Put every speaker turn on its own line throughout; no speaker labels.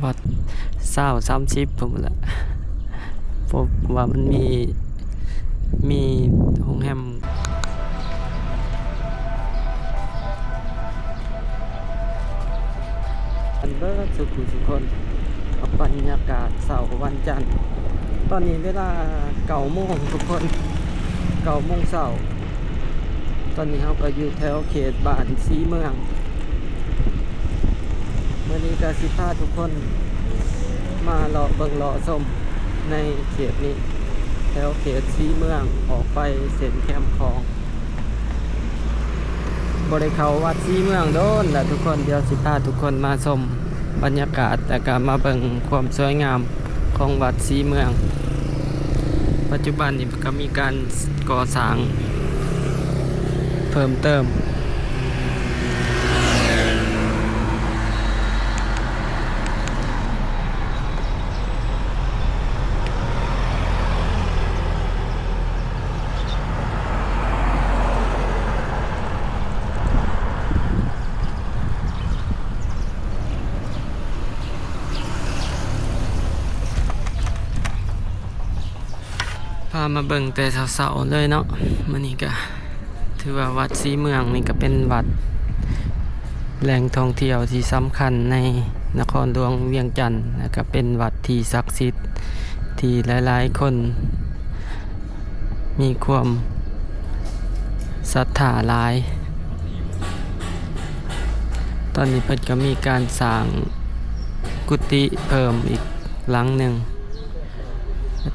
วัดเศร้า30ผมละเพราะว่ามันมีโรงแรมอันเบิร์ดสุกคนบรรยากาศเสาร์วันจันทร์ตอนนี้เวลา9 โมงทุกคน9 โมงเช้าตอนนี้เราก็อยู่แถวเขตบ้านสีเมืองเมื่อนี้ก็สิพาทุกคนมาเลาะเบิ่งเลาะชมในเขตนี้แถวเขตสีเมืองออกไปเส้นแคมป์ของบริเขาวัดสีเมืองโดนและทุกคนเดี๋ยวสิพาทุกคนมาชมบรรยากาศแต่ก็มาเบิ่งความสวยงามของวัดสีเมืองปัจจุบันนี้ก็มีการก่อสร้างเพิ่มเติมพามาเบิ่งแต่เสาๆเลยเนาะมื้อนี้ก็ถือว่าวัดสีเมืองนี่ก็เป็นวัดแหล่งท่องเที่ยวที่สำคัญในนครหลวงเวียงจันทน์แล้วก็เป็นวัดที่ศักดิ์สิทธิ์ที่หลายๆคนมีความศรัทธาหลายตอนนี้เพิ่นก็มีการสร้างกุฏิเพิ่มอีกหลังหนึ่ง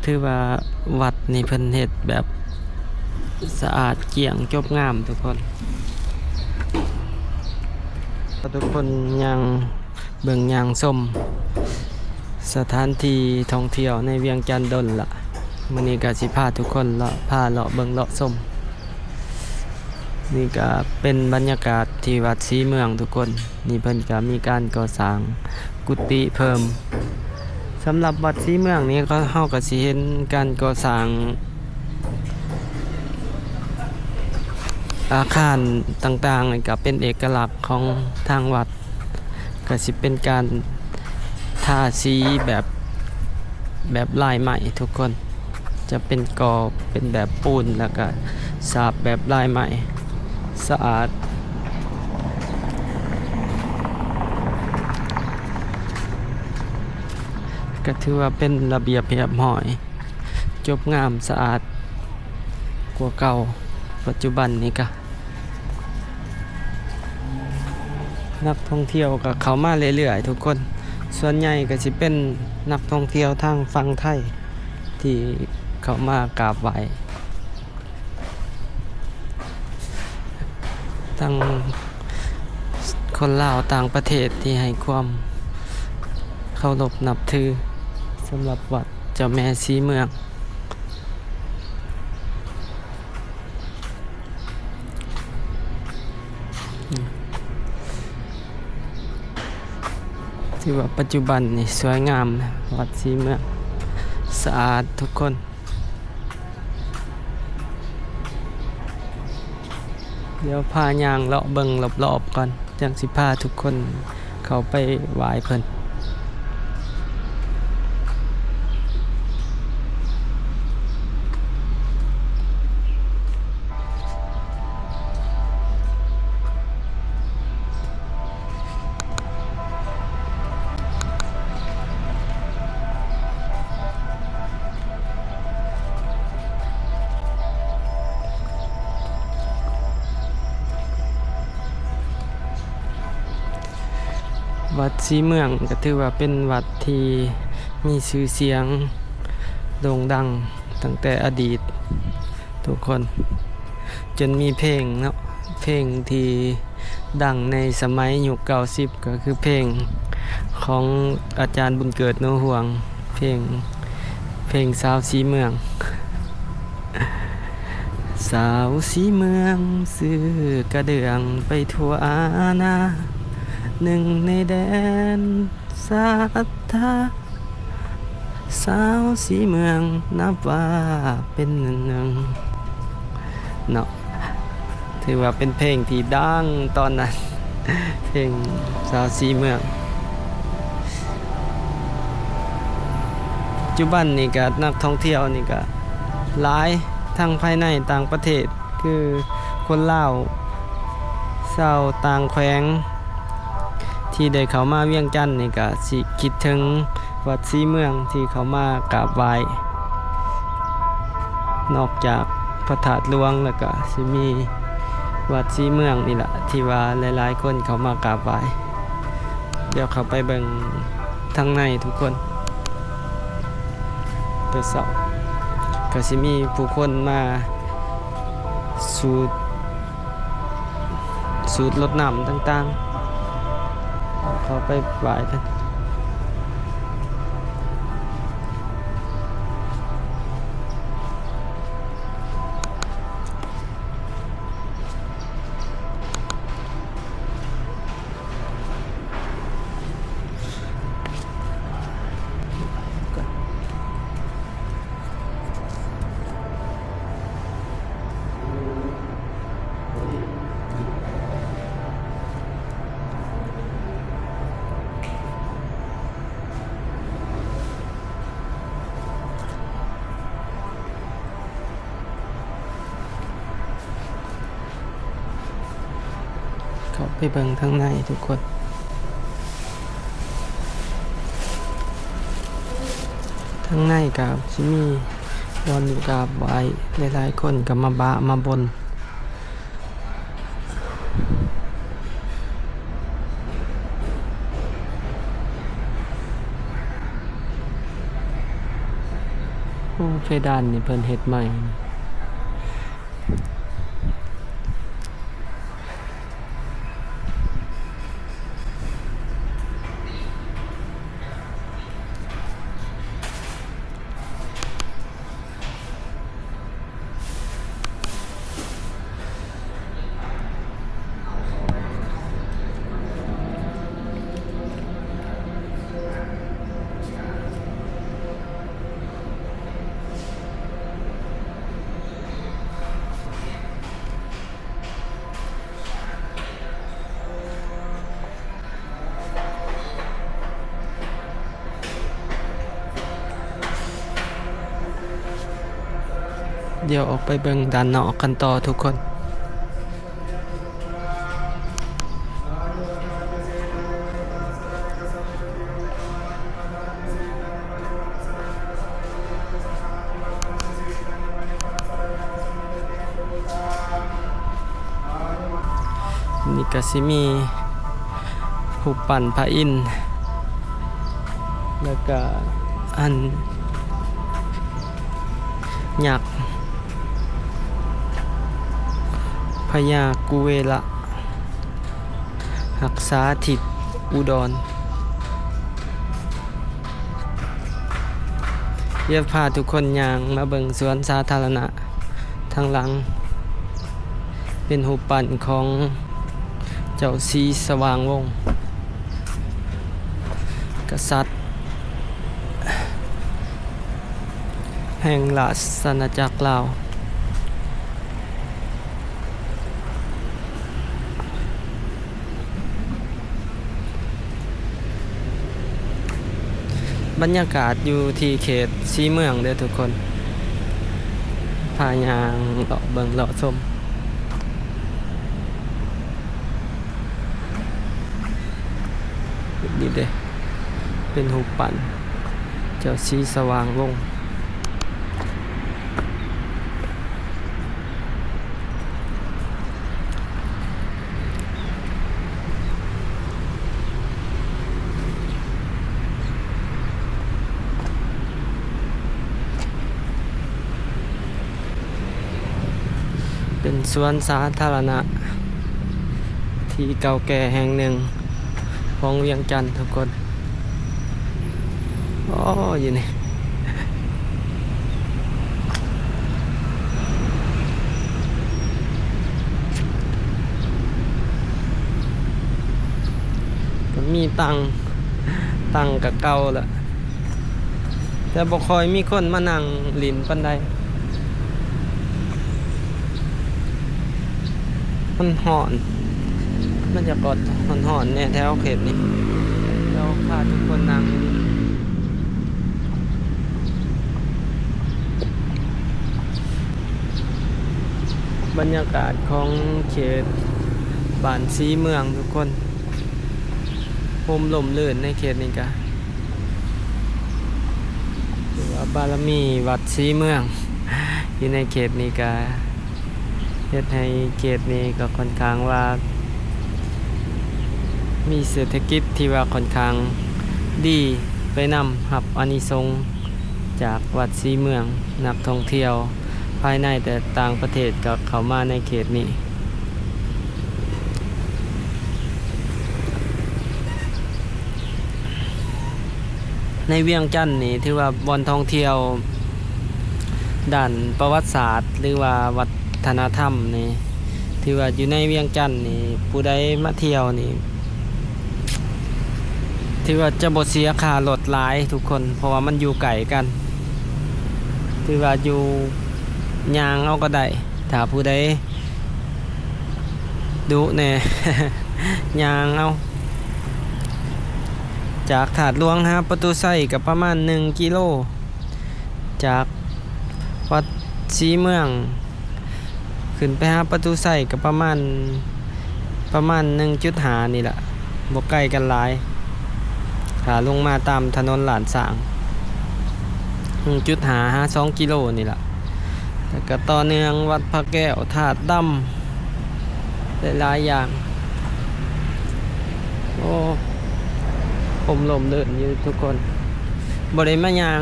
ถือว่าวัดนี่เพิ่นเฮ็ดแบบสะอาดเกลี้ยงจบงามทุกคนยังเบิ่งยางส้มสถานที่ท่องเที่ยวในเวียงจันทน์ดลละมื้อนี้ก็สิพาทุกคนพาเลาะเบิ่งเลาะส้มนี่ก็เป็นบรรยากาศที่วัดสีเมืองทุกคนนี่เพิ่นก็มีการก่อสร้างกุฏิเพิ่มสำหรับวัดสีเมืองนี้ก็เฮาก็สิเห็นการก่อสร้างอาคารต่างๆก็เป็นเอกลักษณ์ของทางวัดก็สิเป็นการทาสีแบบลายใหม่ทุกคนจะเป็นกรอบเป็นแบบปูนแล้วก็สาบแบบลายใหม่สะอาดก็ถือว่าเป็นระเบียบเรียบร้อยจบงามสะอาดกว่าเก่าปัจจุบันนี้ก็นักท่องเที่ยวก็เข้ามาเรื่อยๆทุกคนส่วนใหญ่ก็สิเป็นนักท่องเที่ยวทางฝั่งไทยที่เข้ามากราบไหว้ทั้งคนลาวต่างประเทศที่ให้ความเคารพนับถือสำหรับวัดเจ้าแม่สีเมืองที่ว่าปัจจุบันนี่สวยงามนะวัดสีเมืองสะอาดทุกคนเดี๋ยวพายางเลาะเบิ่งรอบๆก่อนจังสิพาทุกคนเข้าไปไหว้เพิ่นวัดสีเมืองก็ถือว่าเป็นวัดที่มีชื่อเสียงโด่งดังตั้งแต่อดีตทุกคนจนมีเพลงเนาะเพลงที่ดังในสมัยยุค90ก็คือเพลงของอาจารย์บุญเกิดโนห่วงเพลงสาวสีเมืองสาวสีเมืองซื้อกระเดื่องไปทั่วอาณาหนึ่งในแดนศรัทธาสาวสีเมืองนับว่าเป็นหนึ่งเนาะถือว่าเป็นเพลงที่ดังตอนนั้นเพลงสาวสีเมือง จุบันนี่ก็นักท่องเที่ยวนี่ก็หลายทั้งภายในต่างประเทศคือคนลาวชาวต่างแขวงที่ได้เข้ามาเวียงจันทน์นี่ก็สิคิดถึงวัดศรีเมืองที่เขามากราบไหว้นอกจากพระธาตุหลวงแล้วก็สิมีวัดศรีเมืองนี่แหละที่ว่าหลายๆคนเขามากราบไหว้เดี๋ยวเขาไปเบิ่งทางในทุกคนตัวเสาก็สิมีผู้คนมาสูดรดน้ำต่างๆเขาไปไหว้กันเขาไปเบิ่งทางในทุกคนทางในกับสิมีบอนอยู่กับไว้หลายๆคนก็มาบะมาบนโอ้เพดานนี่เพิ่นเฮ็ดใหม่เดี๋ยวออกไปเบิ่งด้านนอกกันต่อทุกคนนี่ก็สิมีรูปปั้นพระอินทร์แล้วก็อันยักษ์พญากุเวละรักษาทิศอุดรเดี๋ยวพาทุกคนย่างมาเบิ่งสวนสาธารณะทางหลังเป็นรูปปั้นของเจ้าศรีสว่างวงศ์กษัตริย์แห่งราชอาณาจักรลาวบรรยากาศอยู่ที่เขตศรีเมืองเด้อทุกคนพายางเลาะเบิ่งเลาะชมนี่เด้เป็นรูปปั้นเจ้าศรีสว่างวงศ์เป็นสวนสาธารณะที่เก่าแก่แห่งหนึ่งของเวียงจันทน์ทุกคนอ๋ออยู่นี่ก็มีตังกับเก่าละแต่บ่ค่อยมีคนมานั่งหลินปานใดมันห่อนมันจะกดห่อนเนี่ยแถวเขตนี้เราพาทุกคนนั่ง บรรยากาศของเขตบ้านสีเมืองทุกคนโฮมลมลื่นในเขตนี้กะถือว่าบารมีวัดสีเมืองอยู่ในเขตนี้กะเฮ็ดให้เขตนี้ก็ค่อนข้างว่ามีเศรษฐกิจที่ว่าค่อนข้างดีไปนำรับอานิสงส์จากวัดสีเมืองนักท่องเที่ยวภายในแต่ต่างประเทศก็เข้ามาในเขตนี้ ในเวียงจันทน์นี่ถือว่าบ่อนท่องเที่ยวด้านประวัติศาสตร์หรือว่าวัฒนธรรมนี่ที่ว่าอยู่ในเวียงจันทน์นี่ผู้ใดมาเที่ยวนี่ถือว่าจะบ่เสียค่ารถหลายทุกคนเพราะว่ามันอยู่ไกลกันถือว่าอยู่ย่างเอาก็ได้ถ้าผู้ใดดุแน่ ย่างเอาจากถาดหลวงนะครับประตูไส้กับประมาณ1กิโลจากวัดสีเมืองขึ้นไปหาประตูไส้กับประมาณ1.5นี่แหละบ่ใกล้กันหลายถ้าลงมาตามถนนหลานสาง 1.5 หา2กิโลนี่แหละแล้วก็ต่อเนื่องวัดพระแก้วถาดดำหลายๆอย่างโอ้ผมลมเดินอยู่ทุกคนบริมาย่าง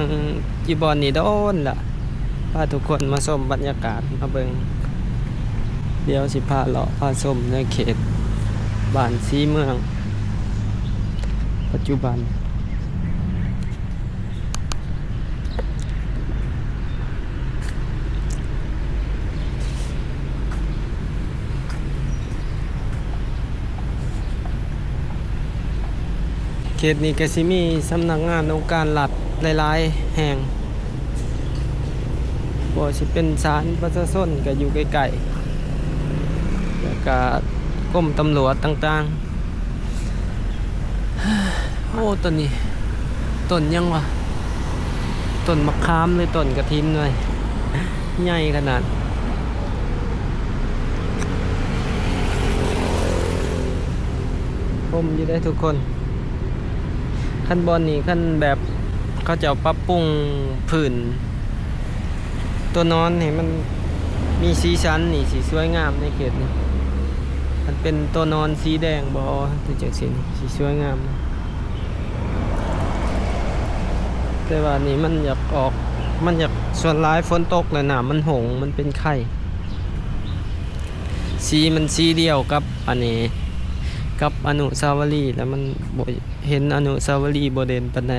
จีบอนนี่โดนล่ะพาทุกคนมาชมบรรยากาศมาเบิงเดี๋ยวสิพาเลาะพาชมในเขตบ้านสีเมืองปัจจุบันเขตนี้ก็สิมีสำนักงานองค์การรัฐหลายๆแห่งบ่สิเป็นศาลประชาชนก็อยู่ใกล้ๆแล้วก็กรมตำรวจต่างๆโอ้ต้นนี้ต้นยังวะต้นมะขามหรือต้นกระถินเลยใหญ่ขนาดผมอยู่ได้ทุกคนขั้นบนนี่ขั้นแบบเขาจะปรับปรุงพื้นตัวนอนให้มันมีสีสันนี่สีสวยงามในเขตนี้มันเป็นตัวนอนสีแดงบอตัวจากสีสวยงามแต่ว่านี่มันอยากออกมันอยากส่วนร้ายฝนตกเลยนะมันหงมันเป็นไข่สีมันสีเดียวกับอันนี้กับอนุสาวรีย์แล้วมันเห็นอนุสาวรีย์โบเด่นปานใด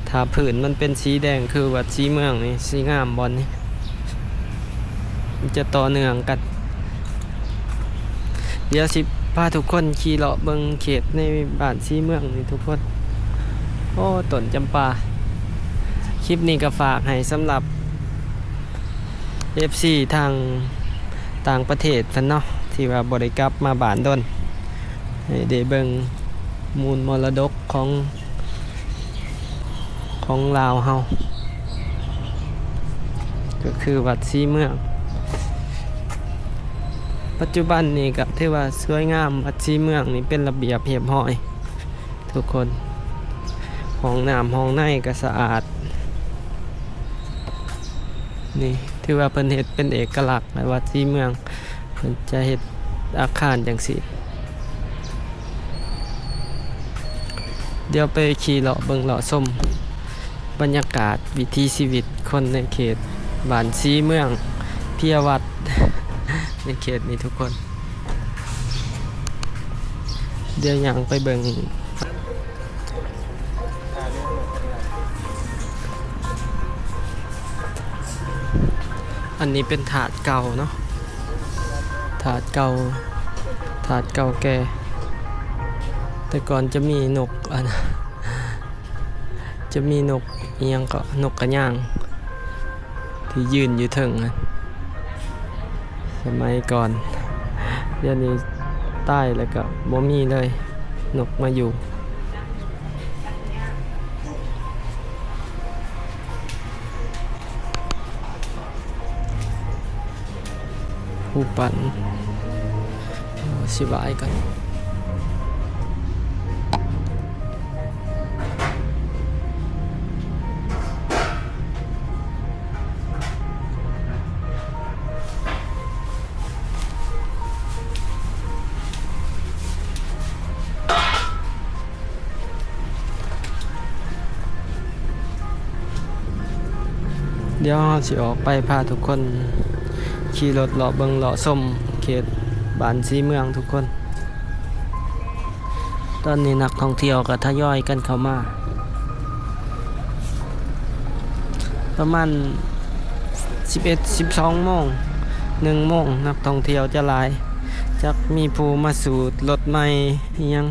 ถ้าผืนมันเป็นสีแดงคือวัดสีเมืองนี่สีงามบอลนี่มันจะต่อเนื่องกันเดี๋ยวสิพาทุกคนขี่เลาะเบิงเขตในบ้านสีเมืองนี่ทุกคนโอ้ต้นจำปาคลิปนี้ก็ฝากให้สำหรับ FC ทางต่างประเทศพันเนาะที่ว่าบริกลับมาบ้านดนให้ได้เบิ่งมูลมรดกของลาวเฮาก็คือวัดสีเมืองปัจจุบันนี้ก็ถือว่าสวยงามวัดสีเมืองนี่เป็นระเบียบเรียบร้อยทุกคนห้องน้ำห้องในก็สะอาดนี่ถือว่าเพิ่นเฮ็ดเป็นเอกลักษณ์ในวัดสีเมืองเพิ่นจะเฮ็ดอาคารจังซี่เดี๋ยวไปขี่เลาะเบิ่งเลาะชมบรรยากาศวิถีชีวิตคนในเขตบ้านสีเมืองเพียวัด ในเขตนี้ทุกคนเดี๋ยวยังไปเบิ่งอันนี้เป็นถาดเก่าเนาะถาดเก่าแก่แต่ก่อนจะมีนกจะมีนกเอียงก็นกกระย่างที่ยืนอยู่ถึงสมัยก่อนเดี๋ยวนี้ใต้แล้วก็บ่มีเลยนกมาอยู่ ผู้ปั่นสิบายกันเดี๋ยวเราสิออกไปพาทุกคนขี่รถเลาะเบิงเลาะส้มเขตบ้านสีเมืองทุกคน ตอนนี้นักท่องเที่ยวก็ทยอยกันเข้ามาประมาณ11-12 โมง1 โมงนักท่องเที่ยวจะหลายจักมีผู้มาสูดรถใหม่ยัง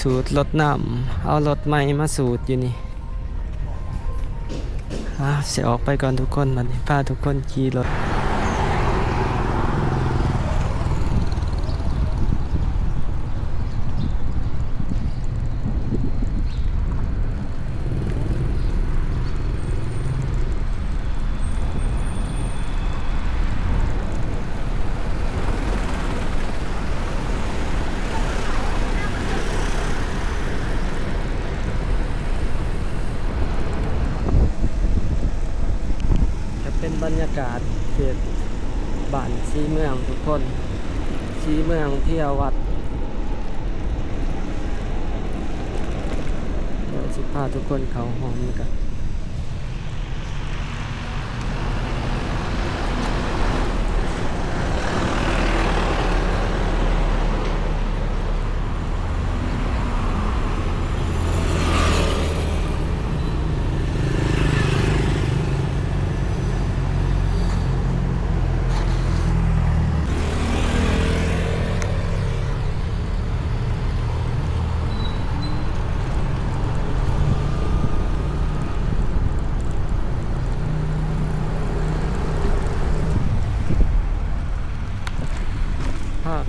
สูดรถน้ำเอารถใหม่มาสูดอยู่นี่เสียออกไปก่อนทุกคนมันพาทุกคนขี่รถเป็นบรรยากาศเขตบ้านสีเมืองทุกคนสีเมืองเที่ยววัดเดี๋ยวสิพาทุกคนเขาหอมกัน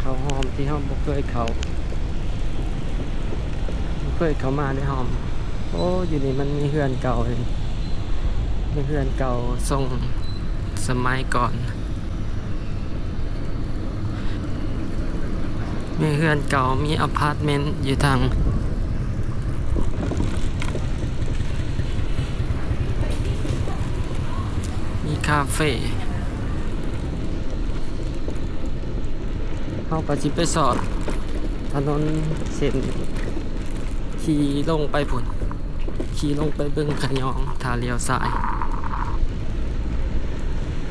เขาหอมที่ห้องบ่เคยเขามาในห้องโอ้อยู่นี่มันมีเฮือนเก่าเลยมีเฮือนเก่าทรงสมัยก่อนมีเฮือนเก่ามีอพาร์ตเมนต์อยู่ทางมีคาเฟ่เขาก็สิไปสอดถนนเส้นขี่ลงไปพุ่นขี่ลงไปบึงขยองทาเลียวซ้าย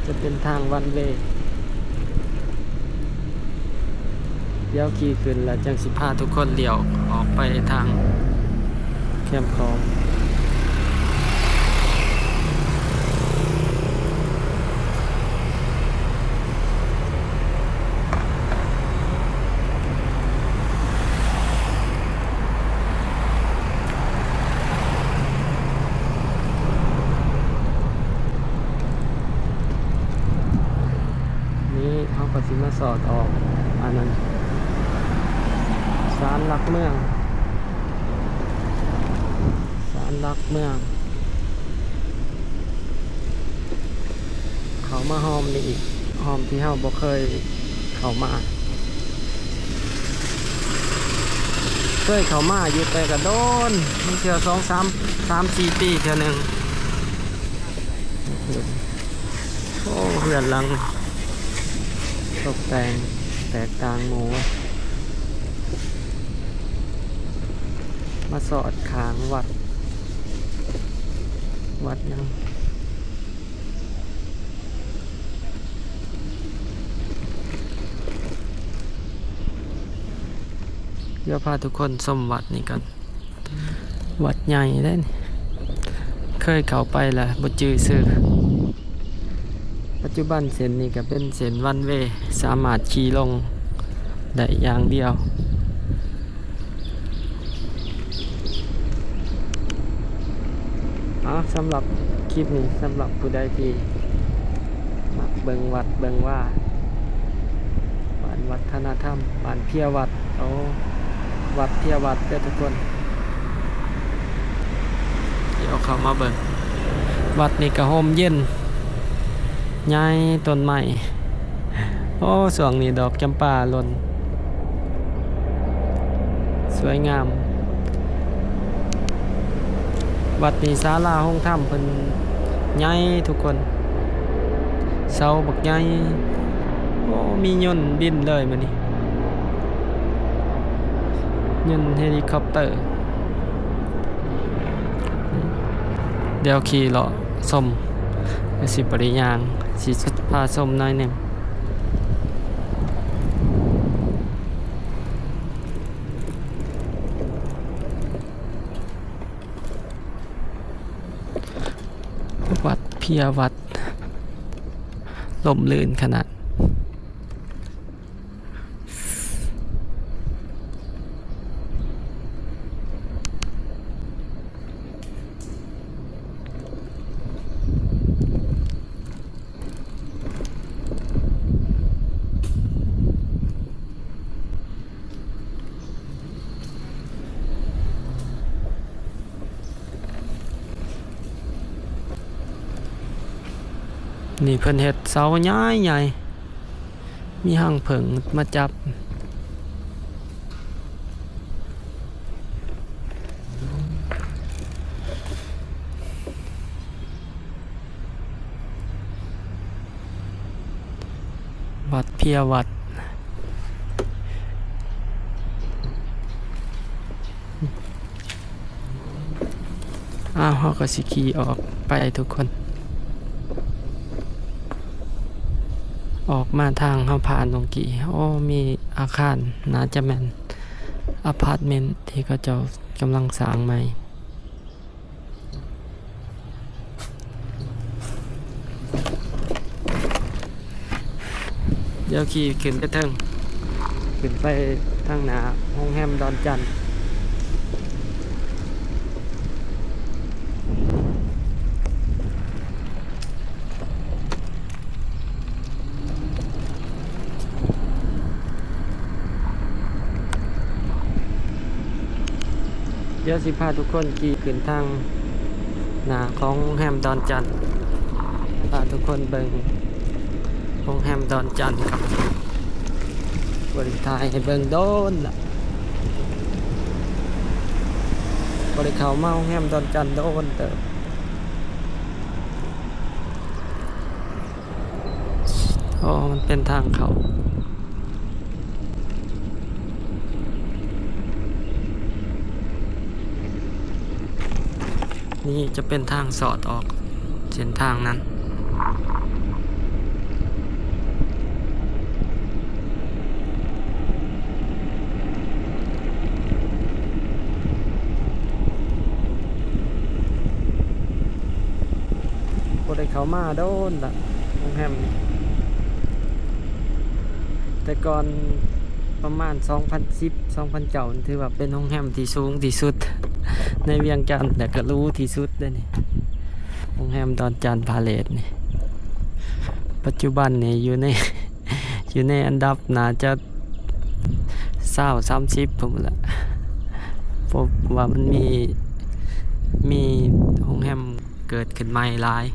จะเป็นทางวันเวย์เดี๋ยวขี่ขึ้นแล้วจังสิพาทุกคนเลี้ยวออกไปทางแคมป์คอมเขาก็สิมาสอดออกอันนั้นศาลหลักเมืองเขามาหอมนี่อีกหอมที่เฮาบ่เคยเข้ามาอยู่แต่กระโดนมันเที่ยว2-3-4 ปีเที่ยวหนึ่งโอ้เหือนหลังตกแต่งแตกต่างหมู่มาสอดขางวัดยังเดี๋ยวพาทุกคนชมวัดนี่กันวัดใหญ่ได้นี่เคยเข้าไปแหละบ่จื้อซื่อปัจจุบันเส้นนี้ก็เป็นเส้นวันเวย์สามารถขี่ลงได้อย่างเดียวสำหรับคลิปนี้สำหรับผู้ใดที่มักเบิงวัดเบิงว่าบ้านวัฒนธรรมบ้านเพียวัดวัดเพียวัดเด้อทุกคนเดี๋ยวเข้ามาเบิงวัดนี่ก็ร่มเย็นย้ายต้นไม้ โอ้ส่วงนี้ดอกจำปาหล่นสวยงามวัดนี้ศาลาห้องถ้ำเพิ่นใหญ่ทุกคนเสาบักใหญ่โอ้มียนต์บินเลยมื้อนี้ยนต์เฮลิคอปเตอร์เดี๋ยวขี่เลาะชมสิบริยางสิพาชมหน่อยหนึ่งวัดเพียวัดลมลื่นขนาดนี่เพิ่นเฮ็ดเสาใหญ่ใหญ่มีหางเผิงมาจับวัดเพียวัดเฮาก็สิขี่ออกไปทุกคนออกมาทางเฮาผ่านตรงกี้โอ้มีอาคารน่าจะแม่นอพาร์ตเมนต์ที่เขาเจ้ากำลังสร้างใหม่เดี๋ยวขี่ขึ้นไปถึงขึ้นไปทางหน้าโรงแรมดอนจันทร์เดี๋ยวสิพาทุกคนขี่ขึ้นทางหน้าของโรงแรมดอนจันทร์พาทุกคนเบิ่งโรงแรมดอนจันทร์ครับบริทายให้เบิ่งโดนล่ะบริเข้ามาโรงแรมดอนจันทร์โดนเติบโอ้มันเป็นทางเขานี่จะเป็นทางสอดออกเส้นทางนั้นบ่ได้เข้ามาโดนล่ะโรงแรมแต่ก่อนประมาณ2010 2009ถือว่าเป็นโรงแรมที่สูงที่สุดในเวียงจันทร์แต่ก็รู้ที่สุดเลยนี่โรงแรมดอนจันทร์พาเลทนี่ปัจจุบันนี่อยู่ใน อยู่ในอันดับน่าจะ30ผมละเพราะว่ามันมีโรงแรมเกิดขึ้นใหม่หลาย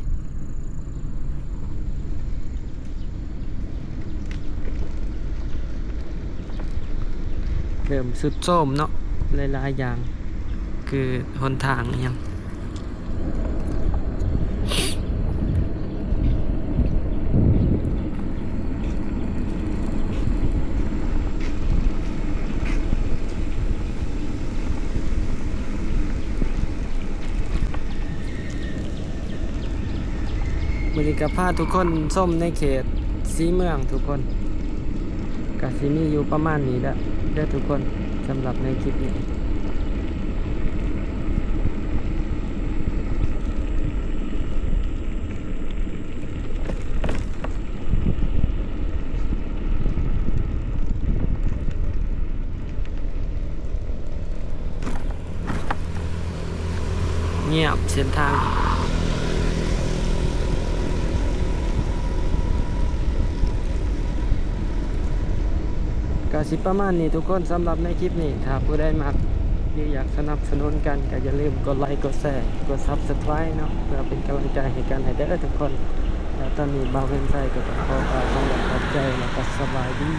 เริ่มสุดโทรมเนาะหลายๆอย่างคือหนทางยังบริการพาทุกคนส้มในเขตสีเมืองทุกคนกะสิมีอยู่ประมาณนี้แหละเด้อทุกคนสำหรับในคลิปนี้เงียบเส้นทางก็สิประมาณนี้ทุกคนสำหรับในคลิปนี้ถ้าผู้ใดมักหรืออยากสนับสนุนกันก็อย่าลืมกดไลค์กดแชร์กด Subscribe เนาะเพื่อเป็นกำลังใจให้กันให้เด้อทุกคน แล้วตอนนี้บ่าวเพ็ญใจก็ต้องขอกราบขอบใจแล้วก็สบายดี